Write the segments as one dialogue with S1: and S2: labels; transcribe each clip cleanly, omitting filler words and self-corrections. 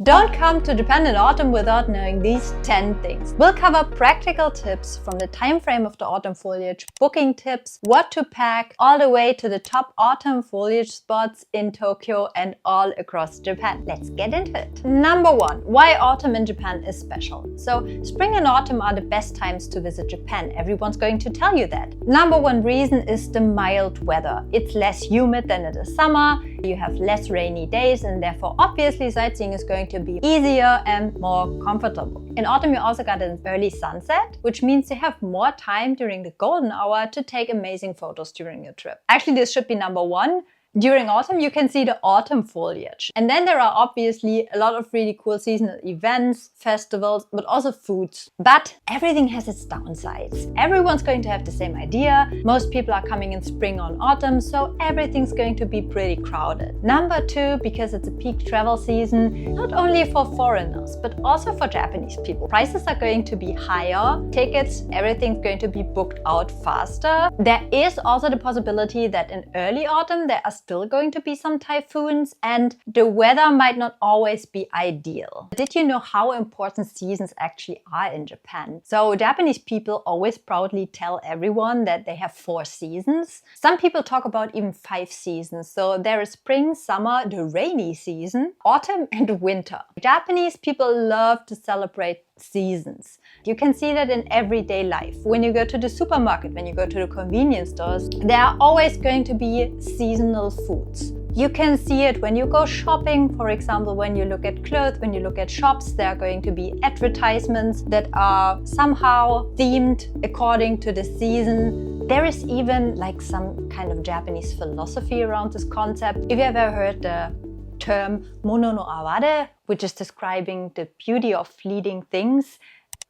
S1: Don't come to Japan in autumn without knowing these 10 things. We'll cover practical tips from the time frame of the autumn foliage, booking tips, what to pack, all the way to the top autumn foliage spots in Tokyo and all across Japan. Let's get into it. Number 1, why autumn in Japan is special. So spring and autumn are the best times to visit Japan. Everyone's going to tell you that. Number 1 reason is the mild weather. It's less humid than in the summer. You have less rainy days and therefore obviously sightseeing is going to be easier and more comfortable. In autumn, you also got an early sunset, which means you have more time during the golden hour to take amazing photos during your trip. Actually, this should be number 1. During autumn, you can see the autumn foliage. And then there are obviously a lot of really cool seasonal events, festivals, but also foods. But everything has its downsides. Everyone's going to have the same idea. Most people are coming in spring or autumn, so everything's going to be pretty crowded. Number 2, because it's a peak travel season, not only for foreigners, but also for Japanese people. Prices are going to be higher. Tickets, everything's going to be booked out faster. There is also the possibility that in early autumn, there are still going to be some typhoons and the weather might not always be ideal. Did you know how important seasons actually are in Japan? So Japanese people always proudly tell everyone that they have 4 seasons. Some people talk about even 5 seasons. So there is spring, summer, the rainy season, autumn and winter. Japanese people love to celebrate seasons. You can see that in everyday life. When you go to the supermarket, when you go to the convenience stores, there are always going to be seasonal foods. You can see it when you go shopping, for example, when you look at clothes, when you look at shops, there are going to be advertisements that are somehow themed according to the season. There is even like some kind of Japanese philosophy around this concept. If you ever heard the term mono no aware, which is describing the beauty of fleeting things.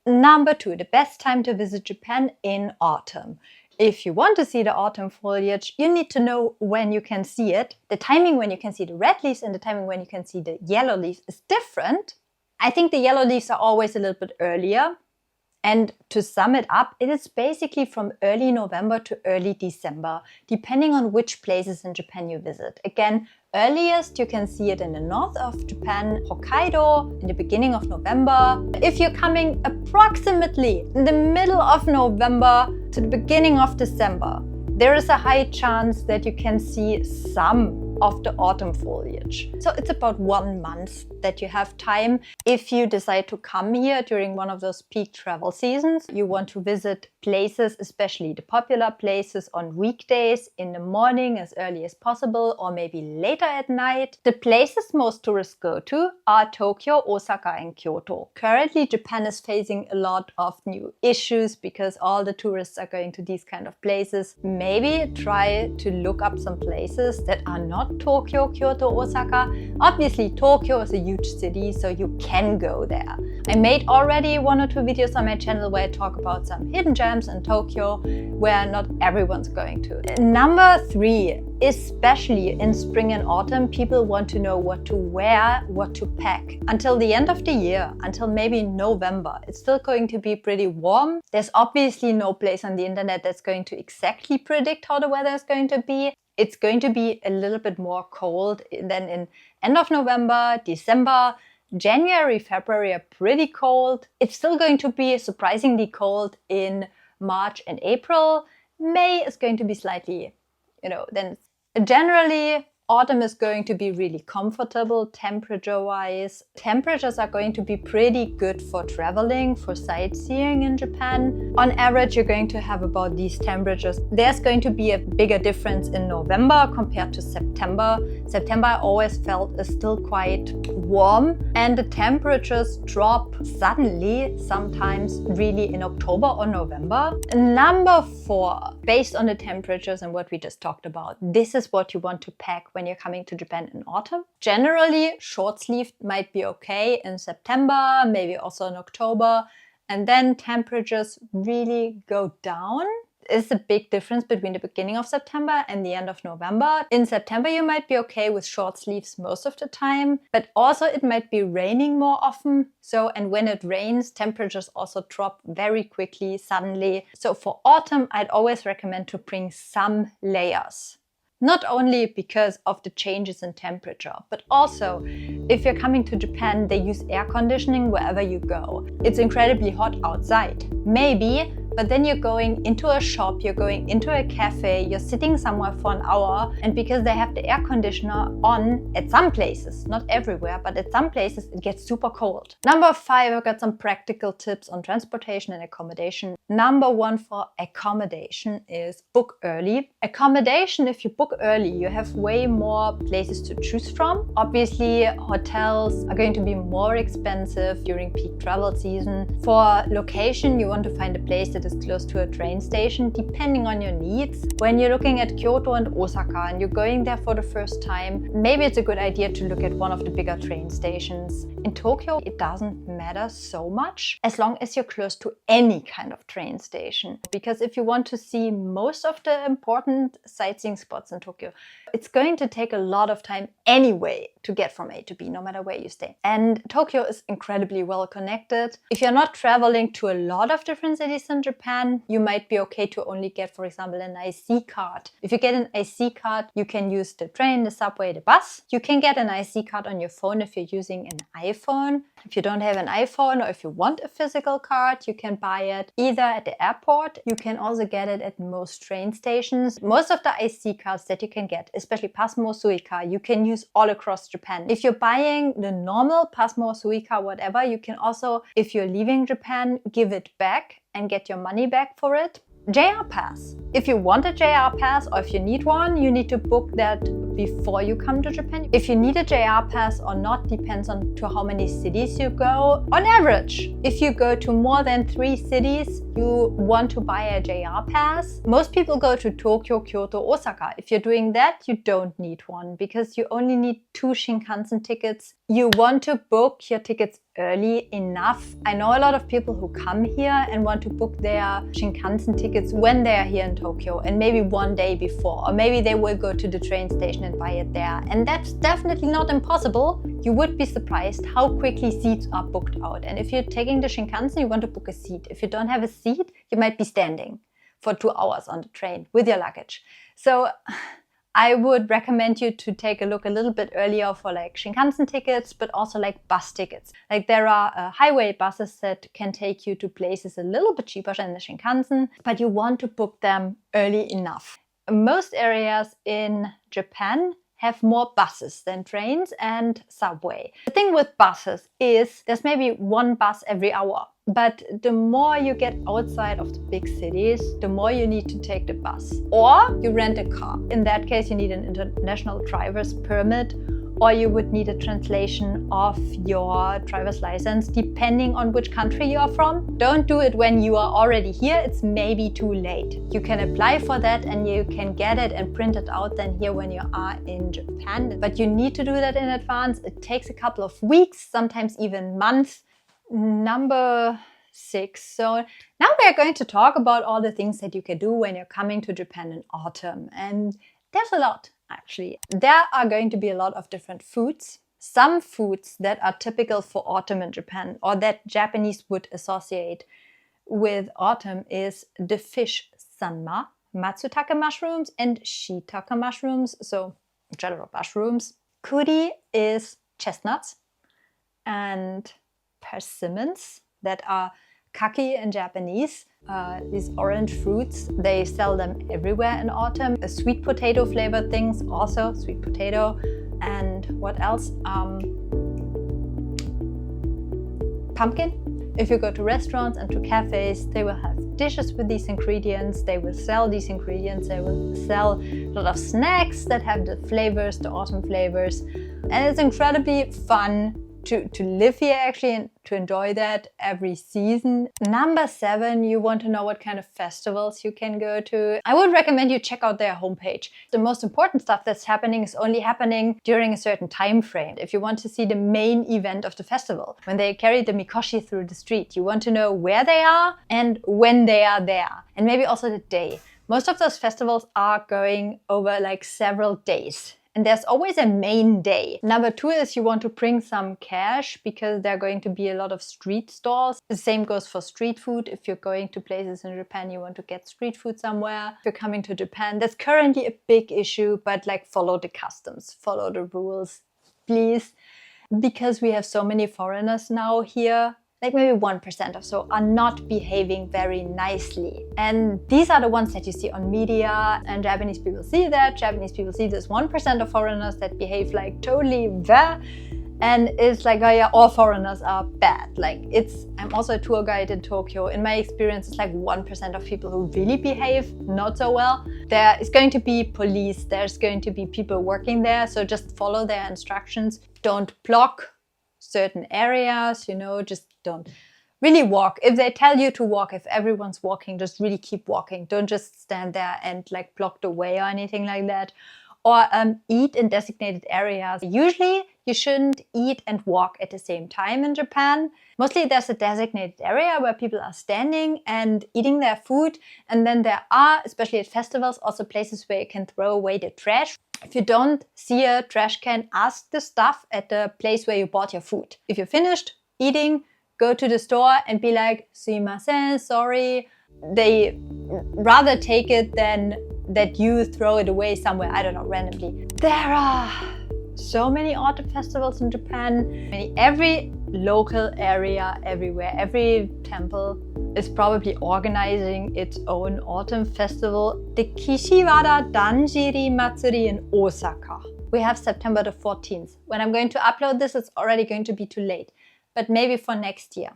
S1: Number 2, the best time to visit Japan in autumn. If you want to see the autumn foliage, you need to know when you can see it. The timing when you can see the red leaves and the timing when you can see the yellow leaves is different. I think the yellow leaves are always a little bit earlier. And to sum it up, it is basically from early November to early December, depending on which places in Japan you visit. Again, earliest you can see it in the north of Japan, Hokkaido, in the beginning of November. If you're coming approximately in the middle of November to the beginning of December, there is a high chance that you can see some of the autumn foliage. So it's about 1 month that you have time. If you decide to come here during one of those peak travel seasons, you want to visit places, especially the popular places on weekdays in the morning as early as possible or maybe later at night. The places most tourists go to are Tokyo, Osaka and Kyoto. Currently, Japan is facing a lot of new issues because all the tourists are going to these kind of places. Maybe try to look up some places that are not Tokyo, Kyoto, Osaka. Obviously, Tokyo is a huge city, so you can go there. I made already 1 or 2 videos on my channel where I talk about some hidden gems in Tokyo where not everyone's going to. Number 3, especially in spring and autumn, people want to know what to wear, what to pack. Until the end of the year, until maybe November, it's still going to be pretty warm. There's obviously no place on the internet that's going to exactly predict how the weather is going to be. It's going to be a little bit more cold than in end of November, December. January, February are pretty cold. It's still going to be surprisingly cold in March and April. May is going to be slightly, then generally autumn is going to be really comfortable temperature-wise. Temperatures are going to be pretty good for traveling, for sightseeing in Japan. On average, you're going to have about these temperatures. There's going to be a bigger difference in November compared to September. September I always felt is still quite warm and the temperatures drop suddenly, sometimes really in October or November. Number 4, based on the temperatures and what we just talked about, this is what you want to pack when you're coming to Japan in autumn. Generally, short sleeve might be okay in September, maybe also in October, and then temperatures really go down. It's a big difference between the beginning of September and the end of November. In September, you might be okay with short sleeves most of the time, but also it might be raining more often. And when it rains, temperatures also drop very quickly, suddenly. So for autumn, I'd always recommend to bring some layers. Not only because of the changes in temperature, but also if you're coming to Japan, they use air conditioning wherever you go. It's incredibly hot outside. Maybe, but then you're going into a shop, you're going into a cafe, you're sitting somewhere for an hour, and because they have the air conditioner on at some places, not everywhere, but at some places it gets super cold. Number 5, I've got some practical tips on transportation and accommodation. Number 1 for accommodation is book early. Accommodation, if you book early, you have way more places to choose from. Obviously, hotels are going to be more expensive during peak travel season. For location, you want to find a place that is close to a train station, depending on your needs. When you're looking at Kyoto and Osaka and you're going there for the first time, maybe it's a good idea to look at one of the bigger train stations. In Tokyo, it doesn't matter so much as long as you're close to any kind of train station. Because if you want to see most of the important sightseeing spots in Tokyo, it's going to take a lot of time anyway to get from A to B, no matter where you stay. And Tokyo is incredibly well connected. If you're not traveling to a lot of different cities in Japan, you might be okay to only get, for example, an IC card. If you get an IC card, you can use the train, the subway, the bus. You can get an IC card on your phone if you're using an iPhone. If you don't have an iPhone, or if you want a physical card, you can buy it either at the airport. You can also get it at most train stations. Most of the IC cards that you can get, especially Pasmo, Suica, you can use all across Japan. If you're buying the normal Pasmo, Suica, whatever, you can also, if you're leaving Japan, give it back and get your money back for it. JR Pass. If you want a JR Pass or if you need one, you need to book that before you come to Japan. If you need a JR Pass or not depends on to how many cities you go. On average, if you go to more than 3 cities, you want to buy a JR Pass. Most people go to Tokyo, Kyoto, Osaka. If you're doing that, you don't need one because you only need 2 Shinkansen tickets. You want to book your tickets early enough. I know a lot of people who come here and want to book their Shinkansen tickets when they are here in Tokyo and maybe one day before, or maybe they will go to the train station and buy it there. And that's definitely not impossible. You would be surprised how quickly seats are booked out. And if you're taking the Shinkansen, you want to book a seat. If you don't have a seat, you might be standing for 2 hours on the train with your luggage. So I would recommend you to take a look a little bit earlier for like Shinkansen tickets, but also like bus tickets. Like there are highway buses that can take you to places a little bit cheaper than the Shinkansen, but you want to book them early enough. Most areas in Japan have more buses than trains and subway. The thing with buses is there's maybe 1 bus every hour. But the more you get outside of the big cities, the more you need to take the bus. Or you rent a car. In that case, you need an international driver's permit, or you would need a translation of your driver's license, depending on which country you are from. Don't do it when you are already here. It's maybe too late. You can apply for that and you can get it and print it out then here when you are in Japan. But you need to do that in advance. It takes a couple of weeks, sometimes even months. Number 6. So now we're going to talk about all the things that you can do when you're coming to Japan in autumn. And there's a lot, actually. There are going to be a lot of different foods. Some foods that are typical for autumn in Japan or that Japanese would associate with autumn is the fish sanma, matsutake mushrooms, and shiitake mushrooms, so general mushrooms. Kuri is chestnuts, and persimmons, that are kaki in Japanese. These orange fruits, they sell them everywhere in autumn. Sweet potato flavored things, also sweet potato. And what else? Pumpkin. If you go to restaurants and to cafes, they will have dishes with these ingredients. They will sell these ingredients. They will sell a lot of snacks that have the flavors, the autumn flavors. And it's incredibly fun to live here actually and to enjoy that every season. Number 7, you want to know what kind of festivals you can go to. I would recommend you check out their homepage. The most important stuff that's happening is only happening during a certain time frame. If you want to see the main event of the festival, when they carry the mikoshi through the street, you want to know where they are and when they are there, and maybe also the day. Most of those festivals are going over like several days. And there's always a main day. Number 2 is you want to bring some cash because there are going to be a lot of street stalls. The same goes for street food. If you're going to places in Japan, you want to get street food somewhere. If you're coming to Japan, that's currently a big issue, but like follow the customs, follow the rules, please. Because we have so many foreigners now here, like maybe 1% or so are not behaving very nicely. And these are the ones that you see on media, and Japanese people see that. Japanese people see this 1% of foreigners that behave like totally and it's like, oh yeah, all foreigners are bad. Like I'm also a tour guide in Tokyo. In my experience, it's like 1% of people who really behave not so well. There is going to be police, there's going to be people working there, so just follow their instructions. Don't block certain areas, just don't really walk. If they tell you to walk, if everyone's walking, just really keep walking. Don't just stand there and like block the way or anything like that. Or eat in designated areas. Usually you shouldn't eat and walk at the same time in Japan. Mostly there's a designated area where people are standing and eating their food. And then there are, especially at festivals, also places where you can throw away the trash. If you don't see a trash can, ask the staff at the place where you bought your food. If you're finished eating, go to the store and be like, sumimasen, sorry. They rather take it than that you throw it away somewhere, I don't know, randomly. There are so many autumn festivals in Japan. Every local area, everywhere, every temple is probably organizing its own autumn festival. The Kishiwada Danjiri Matsuri in Osaka. We have September the 14th. When I'm going to upload this, it's already going to be too late, but maybe for next year.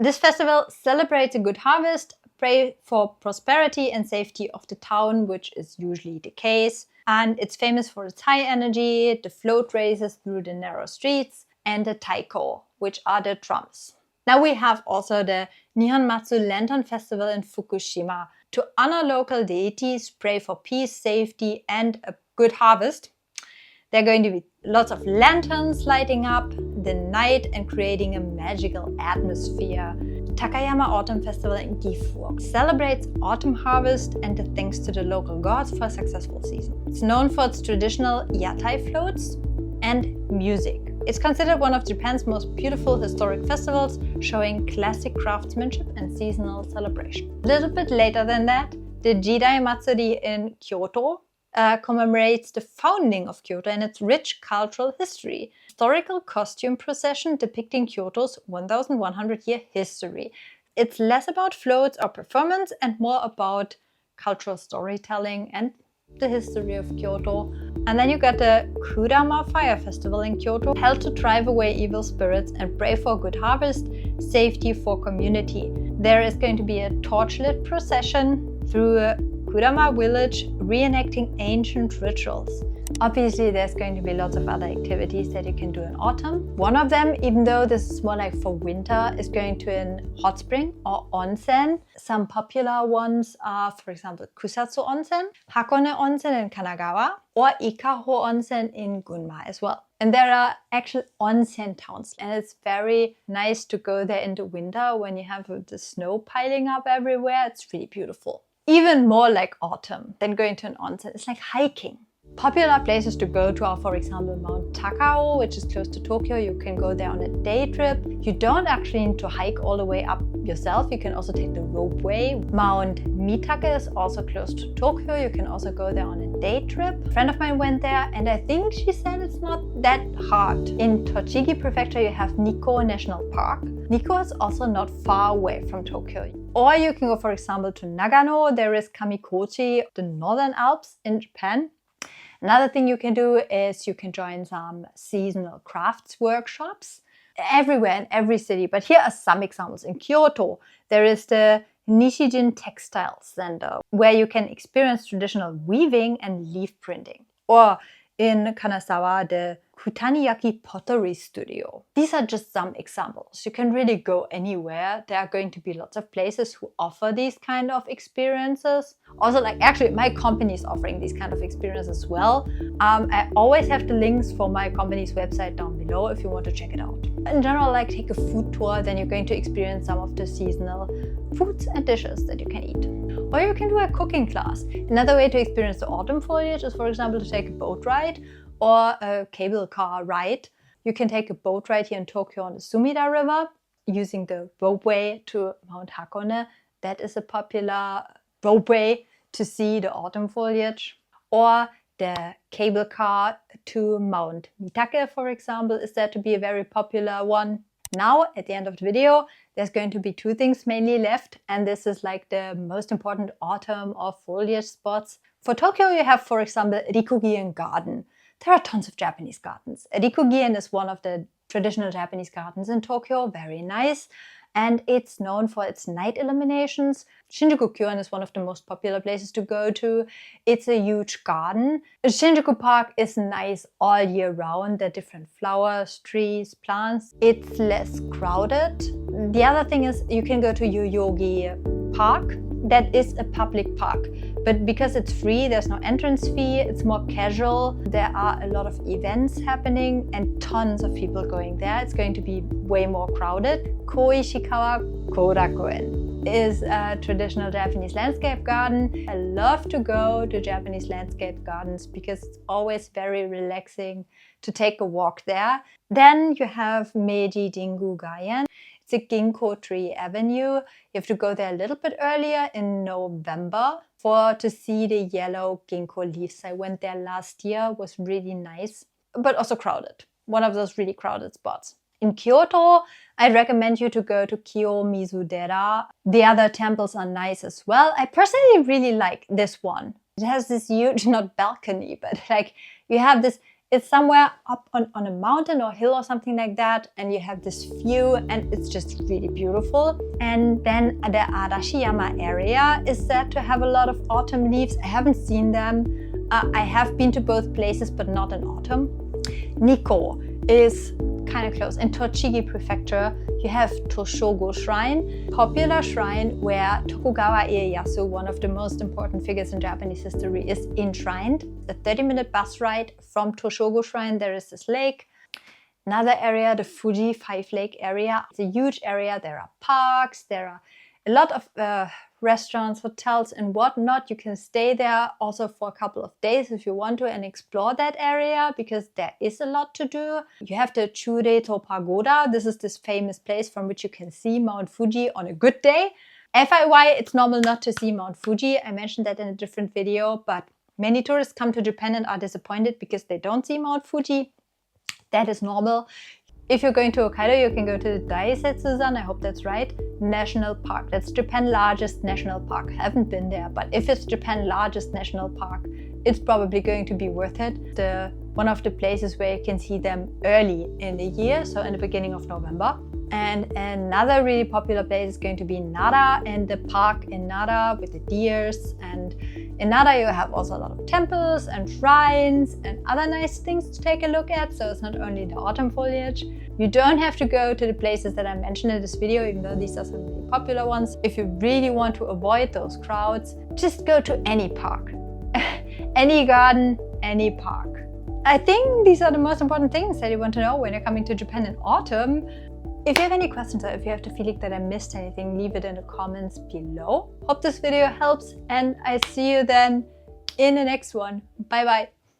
S1: This festival celebrates a good harvest, pray for prosperity and safety of the town, which is usually the case. And it's famous for its high energy, the float races through the narrow streets, and the taiko, which are the drums. Now we have also the Nihonmatsu Lantern Festival in Fukushima. To honor local deities, pray for peace, safety, and a good harvest. There are going to be lots of lanterns lighting up the night and creating a magical atmosphere. Takayama Autumn Festival in Gifu celebrates autumn harvest and the thanks to the local gods for a successful season. It's known for its traditional yatai floats and music. It's considered one of Japan's most beautiful historic festivals, showing classic craftsmanship and seasonal celebration. A little bit later than that, the Jidai Matsuri in Kyoto commemorates the founding of Kyoto and its rich cultural history. Historical costume procession depicting Kyoto's 1100-year history. It's less about floats or performance and more about cultural storytelling and the history of Kyoto. And then you got the Kurama Fire Festival in Kyoto, held to drive away evil spirits and pray for good harvest, safety for community. There is going to be a torchlit procession through Kurama village, reenacting ancient rituals. Obviously, there's going to be lots of other activities that you can do in autumn. One of them, even though this is more like for winter, is going to an hot spring or onsen. Some popular ones are, for example, Kusatsu Onsen, Hakone Onsen in Kanagawa, or Ikaho Onsen in Gunma as well. And there are actual onsen towns, and it's very nice to go there in the winter when you have the snow piling up everywhere. It's really beautiful. Even more like autumn than going to an onsen. It's like hiking. Popular places to go to are, for example, Mount Takao, which is close to Tokyo. You can go there on a day trip. You don't actually need to hike all the way up yourself. You can also take the ropeway. Mount Mitake is also close to Tokyo. You can also go there on a day trip. A friend of mine went there and I think she said it's not that hard. In Tochigi Prefecture, you have Nikko National Park. Nikko is also not far away from Tokyo. Or you can go, for example, to Nagano. There is Kamikochi, the Northern Alps in Japan. Another thing you can do is you can join some seasonal crafts workshops everywhere in every city. But here are some examples. In Kyoto, there is the Nishijin Textile Center, where you can experience traditional weaving and leaf printing. Or in Kanazawa, the Kutaniyaki Pottery Studio. These are just some examples. You can really go anywhere. There are going to be lots of places who offer these kind of experiences. Also, actually, my company is offering these kind of experiences as well. I always have the links for my company's website down below if you want to check it out. In general, take a food tour, then you're going to experience some of the seasonal foods and dishes that you can eat. Or you can do a cooking class. Another way to experience the autumn foliage is, for example, to take a boat ride or a cable car ride. You can take a boat ride here in Tokyo on the Sumida River using the ropeway to Mount Hakone. That is a popular ropeway to see the autumn foliage. Or the cable car to Mount Mitake, for example, is said to be a very popular one. Now, at the end of the video, there's going to be 2 things mainly left, and this is like the most important autumn or foliage spots. For Tokyo, you have, for example, Rikugien Garden. There are tons of Japanese gardens. Rikugien is one of the traditional Japanese gardens in Tokyo, very nice, and it's known for its night illuminations. Shinjuku-kyoen is one of the most popular places to go to. It's a huge garden. Shinjuku Park is nice all year round. There are different flowers, trees, plants. It's less crowded. The other thing is you can go to Yoyogi Park. That is a public park, but because it's free, there's no entrance fee, it's more casual. There are a lot of events happening and tons of people going there. It's going to be way more crowded. Koishikawa Korakuen is a traditional Japanese landscape garden. I love to go to Japanese landscape gardens because it's always very relaxing to take a walk there. Then you have Meiji Jingu Gaien. It's a ginkgo tree avenue. You have to go there a little bit earlier in November to see the yellow ginkgo leaves. I went there last year, it was really nice, but also crowded. One of those really crowded spots. In Kyoto, I recommend you to go to Kiyomizu-dera. The other temples are nice as well. I personally really like this one. It has this huge, not balcony, but like you have this, it's somewhere up on a mountain or hill or something like that, and you have this view and it's just really beautiful. And then the Arashiyama area is said to have a lot of autumn leaves. I haven't seen them. I have been to both places, but not in autumn. Nikko is kind of close. In Tochigi Prefecture, you have Toshogo Shrine, popular shrine where Tokugawa Ieyasu, one of the most important figures in Japanese history, is enshrined. A 30-minute bus ride from Toshogo Shrine, there is this lake. Another area, the Fuji 5-lake area. It's a huge area. There are parks, there are a lot of restaurants, hotels and whatnot. You can stay there also for a couple of days if you want to and explore that area because there is a lot to do. You have the Chureito Pagoda. This is this famous place from which you can see Mount Fuji on a good day. FYI, it's normal not to see Mount Fuji. I mentioned that in a different video, but many tourists come to Japan and are disappointed because they don't see Mount Fuji. That is normal. If you're going to Hokkaido, you can go to the Daisetsuzan, I hope that's right, National Park. That's Japan's largest national park. I haven't been there, but if it's Japan's largest national park, it's probably going to be worth it. One of the places where you can see them early in the year, so in the beginning of November. And another really popular place is going to be Nara and the park in Nara with the deers. And in Nara you have also a lot of temples and shrines and other nice things to take a look at. So it's not only the autumn foliage. You don't have to go to the places that I mentioned in this video, even though these are some really popular ones. If you really want to avoid those crowds, just go to any park. Any garden, any park. I think these are the most important things that you want to know when you're coming to Japan in autumn. If you have any questions or if you have the feeling that I missed anything, leave it in the comments below. Hope this video helps and I see you then in the next one. Bye bye.